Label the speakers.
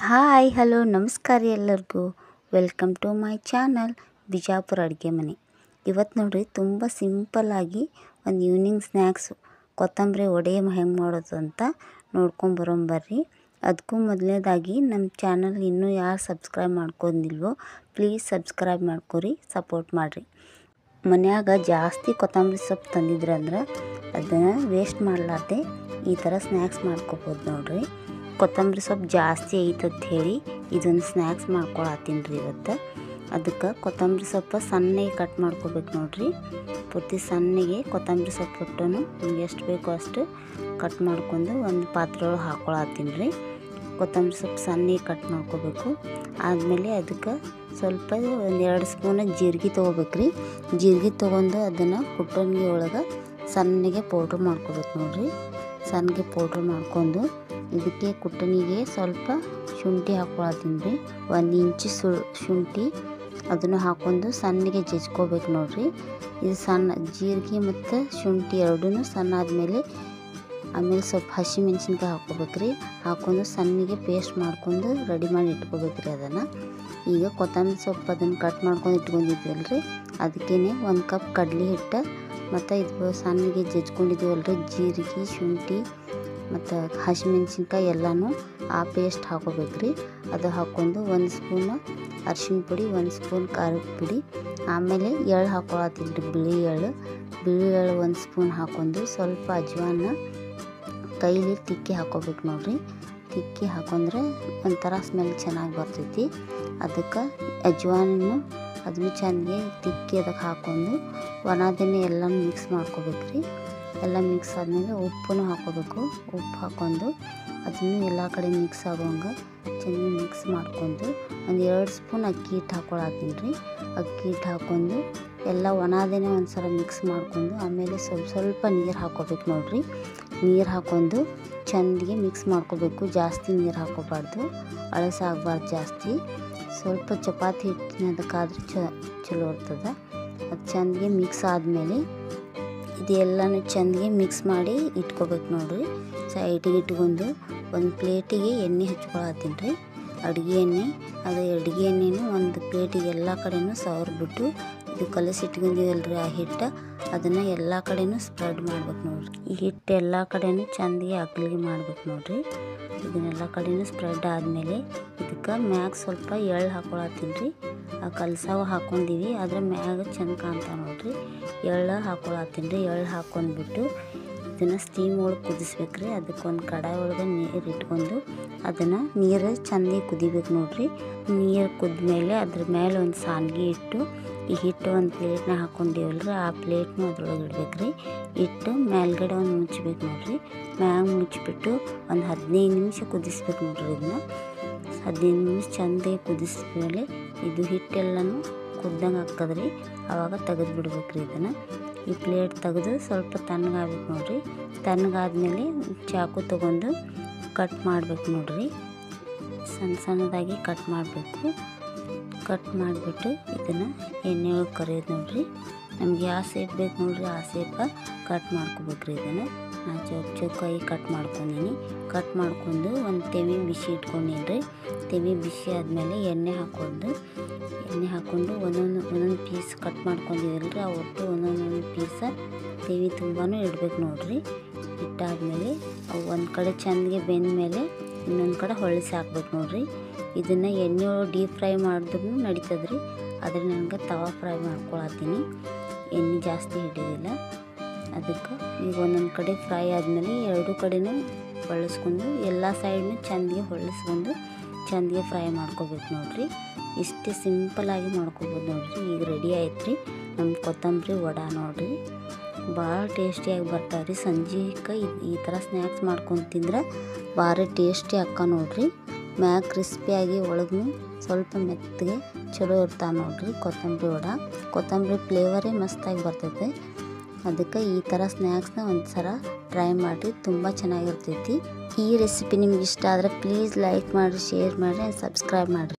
Speaker 1: Hi hello ನಮಸ್ಕಾರ ಎಲ್ಲರಿಗೂ. Welcome to my channel Bijapur ಅಡುಗೆ ಮನೆ. ಇವತ್ತು ನೋಡ್ರಿ ತುಂಬ ಸಿಂಪಲ್ಲಾಗಿ ಒಂದು ಈವ್ನಿಂಗ್ ಸ್ನ್ಯಾಕ್ಸು ಕೊತ್ತಂಬರಿ ವಡೆ ಹೆಂಗೆ ಮಾಡೋದು ಅಂತ ನೋಡ್ಕೊಂಬರೋಂಬರ್ರಿ. ಅದಕ್ಕೂ ಮೊದಲನೇದಾಗಿ ನಮ್ಮ ಚಾನಲ್ ಇನ್ನೂ ಯಾರು ಸಬ್ಸ್ಕ್ರೈಬ್ ಮಾಡ್ಕೊಂಡಿಲ್ವೋ ಪ್ಲೀಸ್ ಸಬ್ಸ್ಕ್ರೈಬ್ ಮಾಡ್ಕೊರಿ, ಸಪೋರ್ಟ್ ಮಾಡಿರಿ. ಮನ್ಯಾಗ ಜಾಸ್ತಿ ಕೊತ್ತಂಬರಿ ಸೊಪ್ಪು ತಂದಿದ್ರಂದ್ರೆ ಅದನ್ನು ವೇಸ್ಟ್ ಮಾಡಲಾರ್ದೆ ಈ ಥರ ಸ್ನ್ಯಾಕ್ಸ್ ಮಾಡ್ಕೊಬೋದು ನೋಡ್ರಿ. ಕೊತ್ತಂಬರಿ ಸೊಪ್ಪು ಜಾಸ್ತಿ ಐತಂತ ಹೇಳಿ ಇದೊಂದು ಸ್ನ್ಯಾಕ್ಸ್ ಮಾಡ್ಕೊಳತ್ತೀನಿ ರೀ ಇವತ್ತು. ಅದಕ್ಕೆ ಕೊತ್ತಂಬರಿ ಸೊಪ್ಪು ಸಣ್ಣಗೆ ಕಟ್ ಮಾಡ್ಕೋಬೇಕು ನೋಡ್ರಿ. ಪೂರ್ತಿ ಸಣ್ಣಗೆ ಕೊತ್ತಂಬರಿ ಸೊಪ್ಪು ಕೊಟ್ಟು ನಿಮ್ಗೆ ಎಷ್ಟು ಬೇಕೋ ಅಷ್ಟು ಕಟ್ ಮಾಡ್ಕೊಂಡು ಒಂದು ಪಾತ್ರೆ ಒಳಗೆ ಹಾಕ್ಕೊಳತ್ತೀನಿ ರೀ. ಕೊತ್ತಂಬರಿ ಸೊಪ್ಪು ಸಣ್ಣಗೆ ಕಟ್ ಮಾಡ್ಕೋಬೇಕು. ಆದಮೇಲೆ ಅದಕ್ಕೆ ಸ್ವಲ್ಪ ಒಂದು 2 ಸ್ಪೂನ್ ಜೀರಿಗೆ ತೊಗೋಬೇಕು ರೀ. ಜೀರಿಗೆ ತೊಗೊಂಡು ಅದನ್ನು ಕುಟ್ಟಣಿಗೆ ಒಳಗೆ ಸಣ್ಣಗೆ ಪೌಡ್ರ್ ಮಾಡ್ಕೋಬೇಕು ನೋಡ್ರಿ. ಸಣ್ಣಗೆ ಪೌಡ್ರ್ ಮಾಡ್ಕೊಂಡು ಇದಕ್ಕೆ ಕುಟ್ಟಣಿಗೆ ಸ್ವಲ್ಪ ಶುಂಠಿ ಹಾಕ್ಕೊಳತ್ತೀನಿ ರೀ. 1 ಇಂಚು ಶುಂಠಿ ಅದನ್ನು ಹಾಕ್ಕೊಂಡು ಸಣ್ಣಗೆ ಜಜ್ಕೋಬೇಕು ನೋಡ್ರಿ. ಇದು ಸಣ್ಣ ಜೀರಿಗೆ ಮತ್ತು ಶುಂಠಿ ಎರಡೂ ಸಣ್ಣ ಆದಮೇಲೆ ಸ್ವಲ್ಪ ಹಸಿಮೆಣ್ಸಿನ್ಕಾಯಿ ಹಾಕ್ಕೋಬೇಕು ರೀ. ಹಾಕ್ಕೊಂಡು ಸಣ್ಣಗೆ ಪೇಸ್ಟ್ ಮಾಡ್ಕೊಂಡು ರೆಡಿ ಮಾಡಿ ಇಟ್ಕೋಬೇಕು ರೀ ಅದನ್ನು. ಈಗ ಕೊತ್ತಂಬರಿ ಸೊಪ್ಪು ಅದನ್ನು ಕಟ್ ಮಾಡ್ಕೊಂಡು ಇಟ್ಕೊಂಡಿದ್ವಲ್ಲ ರೀ, ಅದಕ್ಕೇ 1 ಕಪ್ ಕಡಲೆ ಹಿಟ್ಟು ಮತ್ತು ಇದು ಸಣ್ಣಗೆ ಜಜ್ಕೊಂಡಿದ್ದೀವಲ್ಲ ರೀ ಜೀರಿಗೆ ಶುಂಠಿ ಮತ್ತು ಹಸಿಮೆಣ್ಸಿನ್ಕಾಯಿ ಎಲ್ಲನೂ ಆ ಪೇಸ್ಟ್ ಹಾಕೋಬೇಕು ರೀ. ಅದು ಹಾಕ್ಕೊಂಡು 1 ಸ್ಪೂನ್ ಅರಿಶಿನ ಪುಡಿ, 1 ಸ್ಪೂನ್ ಖಾರದ ಪುಡಿ, ಆಮೇಲೆ ಎಳ್ಳು ಹಾಕ್ಕೊಳತ್ತೀನಿ ರೀ. ಬಿಳಿ ಎಳ್ಳು 1 ಸ್ಪೂನ್ ಹಾಕ್ಕೊಂಡು ಸ್ವಲ್ಪ ಅಜ್ವಾನ ಕೈಲಿ ತಿಕ್ಕಿ ಹಾಕ್ಕೋಬೇಕು ನೋಡ್ರಿ. ತಿಕ್ಕಿ ಹಾಕೊಂಡ್ರೆ ಒಂಥರ ಸ್ಮೆಲ್ ಚೆನ್ನಾಗಿ ಬರ್ತೈತಿ. ಅದಕ್ಕೆ ಅಜ್ವಾನನ್ನು ಅದನ್ನು ಚೆನ್ನಾಗಿ ತಿಕ್ಕಿ ಅದಕ್ಕೆ ಹಾಕ್ಕೊಂಡು ಒಣದನ್ನೇ ಎಲ್ಲನೂ ಮಿಕ್ಸ್ ಮಾಡ್ಕೋಬೇಕು ರೀ. ಎಲ್ಲ ಮಿಕ್ಸ್ ಆದಮೇಲೆ ಉಪ್ಪನ್ನು ಹಾಕ್ಕೋಬೇಕು. ಉಪ್ಪು ಹಾಕ್ಕೊಂಡು ಅದನ್ನು ಎಲ್ಲ ಕಡೆ ಮಿಕ್ಸ್ ಆಗೋಂಗೆ ಚೆನ್ನಾಗಿ ಮಿಕ್ಸ್ ಮಾಡ್ಕೊಂಡು ಒಂದು 2 ಸ್ಪೂನ್ ಅಕ್ಕಿ ಹಿಟ್ಟು ಹಾಕ್ಕೊಳತ್ತೀನಿ ರೀ. ಅಕ್ಕಿ ಹಿಟ್ಟು ಹಾಕ್ಕೊಂಡು ಎಲ್ಲ ಒಣದೇನೆ ಒಂದು ಸಲ ಮಿಕ್ಸ್ ಮಾಡ್ಕೊಂಡು ಆಮೇಲೆ ಸ್ವಲ್ಪ ನೀರು ಹಾಕ್ಕೋಬೇಕು ನೋಡ್ರಿ. ನೀರು ಹಾಕ್ಕೊಂಡು ಚೆಂದಿಗೆ ಮಿಕ್ಸ್ ಮಾಡ್ಕೋಬೇಕು. ಜಾಸ್ತಿ ನೀರು ಹಾಕ್ಕೋಬಾರ್ದು, ಅಳಸಾಗಬಾರ್ದು ಜಾಸ್ತಿ. ಸ್ವಲ್ಪ ಚಪಾತಿ ಹಿಟ್ಟಿನದಕ್ಕಾದ್ರೆ ಚಲೋ ಇರ್ತದೆ. ಅದು ಚೆಂದಿಗೆ ಮಿಕ್ಸ್ ಆದಮೇಲೆ ಇದೆಲ್ಲನೂ ಚೆಂದಿಗೆ ಮಿಕ್ಸ್ ಮಾಡಿ ಇಟ್ಕೋಬೇಕು ನೋಡ್ರಿ. ಸೈಡಿಗೆ ಇಟ್ಕೊಂಡು ಒಂದು ಪ್ಲೇಟಿಗೆ ಎಣ್ಣೆ ಹಚ್ಕೊಳತ್ತೀನಿ ರೀ, ಅಡುಗೆ ಎಣ್ಣೆ. ಅದು ಅಡುಗೆ ಎಣ್ಣೆನೂ ಒಂದು ಪ್ಲೇಟಿಗೆ ಎಲ್ಲ ಕಡೆನೂ ಸವರ್ಬಿಟ್ಟು ಇದು ಕಲಸಿಟ್ಕೊಂಡಿವಲ್ರಿ ಆ ಹಿಟ್ಟು ಅದನ್ನು ಎಲ್ಲ ಕಡೆನೂ ಸ್ಪ್ರೆಡ್ ಮಾಡ್ಬೇಕು ನೋಡ್ರಿ. ಈ ಹಿಟ್ಟು ಎಲ್ಲ ಕಡೆನೂ ಚೆಂದಿಗೆ ಅಗಲಿಗೆ ಮಾಡ್ಬೇಕು ನೋಡ್ರಿ. ಇದನ್ನೆಲ್ಲ ಕಡೆನೂ ಸ್ಪ್ರೆಡ್ ಆದಮೇಲೆ ಇದಕ್ಕೆ ಮ್ಯಾಗ ಸ್ವಲ್ಪ ಎಳ್ಳು ಹಾಕ್ಕೊಳತ್ತೀನಿ ರೀ. ಆ ಕಲಸಾವ ಹಾಕ್ಕೊಂಡಿವಿ ಅದ್ರ ಮ್ಯಾಗ ಚೆಂದ ಕಾಣ್ತಾವೆ ನೋಡ್ರಿ. ಎಳ್ಳು ಹಾಕ್ಕೊಳತ್ತೀನಿ ರೀ. ಎಳ್ಳು ಹಾಕ್ಕೊಂಡ್ಬಿಟ್ಟು ಇದನ್ನು ಸ್ಟೀಮ್ ಒಳಗೆ ಕುದಿಸ್ಬೇಕು ರೀ. ಅದಕ್ಕೆ ಒಂದು ಕಡಾಯಿ ಒಳಗೆ ನೀರು ಇಟ್ಕೊಂಡು ಅದನ್ನು ನೀರು ಚೆಂದಾಗಿ ಕುದಿಬೇಕು ನೋಡ್ರಿ. ನೀರು ಕುದ್ಮೇಲೆ ಅದ್ರ ಮೇಲೆ ಒಂದು ಸಾನ್ಗೆ ಇಟ್ಟು ಈ ಹಿಟ್ಟು ಒಂದು ಪ್ಲೇಟ್ನ ಹಾಕ್ಕೊಂಡಿವಲ್ರಿ ಆ ಪ್ಲೇಟ್ನು ಅದ್ರೊಳಗೆ ಇಡ್ಬೇಕು ರೀ. ಇಟ್ಟು ಮೇಲ್ಗಡೆ ಒಂದು ಮುಚ್ಚಬೇಕು ನೋಡ್ರಿ. ಮ್ಯಾಗ ಮುಚ್ಚಿಬಿಟ್ಟು ಒಂದು 15 ನಿಮಿಷ ಕುದಿಸ್ಬೇಕು ನೋಡ್ರಿ. ಇದನ್ನ 15 ನಿಮಿಷ ಚೆಂದಾಗಿ ಕುದಿಸ್ಮೇಲೆ ಇದು ಹಿಟ್ಟೆಲ್ಲನೂ ಕುದ್ದಂಗೆ ಹಾಕದ್ರಿ. ಆವಾಗ ತೆಗೆದು ಬಿಡ್ಬೇಕು ರೀ ಇದನ್ನು. ಈ ಪ್ಲೇಟ್ ತೆಗೆದು ಸ್ವಲ್ಪ ತಣ್ಣಗಾಗ್ಬೇಕು ನೋಡ್ರಿ. ತಣ್ಣಗಾದ್ಮೇಲೆ ಚಾಕು ತೊಗೊಂಡು ಕಟ್ ಮಾಡ್ಬೇಕು ನೋಡ್ರಿ. ಸಣ್ಣದಾಗಿ ಕಟ್ ಮಾಡಬೇಕು. ಕಟ್ ಮಾಡಿಬಿಟ್ಟು ಇದನ್ನು ಎಣ್ಣೆ ಒಳಗೆ ಕರಿಯೋದು ನೋಡ್ರಿ. ನಮ್ಗೆ ಯಾವ ಸೇಪ್ ಬೇಕು ನೋಡ್ರಿ ಆ ಸೇಪ ಕಟ್ ಮಾಡ್ಕೋಬೇಕ್ರಿ. ಇದನ್ನು ನಾನು ಚೌಕಾಗಿ ಕಟ್ ಮಾಡ್ಕೊಂಡೀನಿ. ಕಟ್ ಮಾಡ್ಕೊಂಡು ಒಂದು ತೆವಿ ಬಿಸಿ ಇಟ್ಕೊಂಡೀನಿ ರೀ. ತೆವಿ ಬಿಸಿ ಆದಮೇಲೆ ಎಣ್ಣೆ ಹಾಕ್ಕೊಂಡು ಒಂದೊಂದು ಪೀಸ್ ಕಟ್ ಮಾಡ್ಕೊಂಡಿದ್ದೀರಲ್ರಿ ಆ ಒಟ್ಟು ಒಂದೊಂದು ಪೀಸ ತೆವಿ ತುಂಬಾ ಇಡ್ಬೇಕು ನೋಡ್ರಿ. ಇಟ್ಟಾದ್ಮೇಲೆ ಅವು ಒಂದು ಕಡೆ ಚೆಂದಿಗೆ ಬೆಂದ ಮೇಲೆ ಇನ್ನೊಂದು ಕಡೆ ಹೊಳಿಸಿ ಹಾಕ್ಬೇಕು ನೋಡ್ರಿ. ಇದನ್ನು ಎಣ್ಣೆ ಒಳಗೆ ಡೀಪ್ ಫ್ರೈ ಮಾಡಿದ್ರೂ ನಡೀತದ್ರಿ. ಆದರೆ ನನಗೆ ತವಾ ಫ್ರೈ ಮಾಡ್ಕೊಳತ್ತೀನಿ, ಎಣ್ಣೆ ಜಾಸ್ತಿ ಹಿಡಿಯೋದಿಲ್ಲ. ಅದಕ್ಕೆ ಈಗ ಒಂದೊಂದು ಕಡೆ ಫ್ರೈ ಆದಮೇಲೆ 2 ಕಡೆನೂ ಹೊಳಿಸ್ಕೊಂಡು ಎಲ್ಲ ಸೈಡ್ನೂ ಚೆಂದಿಗೆ ಹೊಳಿಸ್ಕೊಂಡು ಚೆಂದಿಗೆ ಫ್ರೈ ಮಾಡ್ಕೋಬೇಕು ನೋಡ್ರಿ. ಇಷ್ಟೇ ಸಿಂಪಲ್ಲಾಗಿ ಮಾಡ್ಕೋಬೋದು ನೋಡ್ರಿ. ಈಗ ರೆಡಿ ಆಯ್ತು ರೀ ನಮ್ಮ ಕೊತ್ತಂಬರಿ ವಡೆ ನೋಡ್ರಿ. ಭಾಳ ಟೇಸ್ಟಿಯಾಗಿ ಬರ್ತಾವ್ರಿ. ಸಂಜೆಗೆ ಈ ಥರ ಸ್ನ್ಯಾಕ್ಸ್ ಮಾಡ್ಕೊಂಡು ತಿಂದ್ರೆ ಭಾರಿ ಟೇಸ್ಟಿ ಅಕ್ಕ ನೋಡ್ರಿ. ಮ್ಯಾಗ ಕ್ರಿಸ್ಪಿಯಾಗಿ ಒಳಗೂ ಸ್ವಲ್ಪ ಮೆತ್ತಗೆ ಚಲೋ ಇರ್ತಾವೆ ನೋಡ್ರಿ ಕೊತ್ತಂಬರಿ ವಡೆ. ಕೊತ್ತಂಬರಿ ಫ್ಲೇವರೇ ಮಸ್ತಾಗಿ ಬರ್ತೈತೆ. ಅದಕ್ಕೆ ಈ ಥರ ಸ್ನ್ಯಾಕ್ಸ್ನ ಒಂದು ಸಲ ಟ್ರೈ ಮಾಡಿರಿ, ತುಂಬ ಚೆನ್ನಾಗಿರ್ತೈತಿ. ಈ ರೆಸಿಪಿ ನಿಮ್ಗೆ ಇಷ್ಟ ಆದರೆ ಪ್ಲೀಸ್ ಲೈಕ್ ಮಾಡಿರಿ, ಶೇರ್ ಮಾಡಿರಿ, ಸಬ್ಸ್ಕ್ರೈಬ್ ಮಾಡಿರಿ.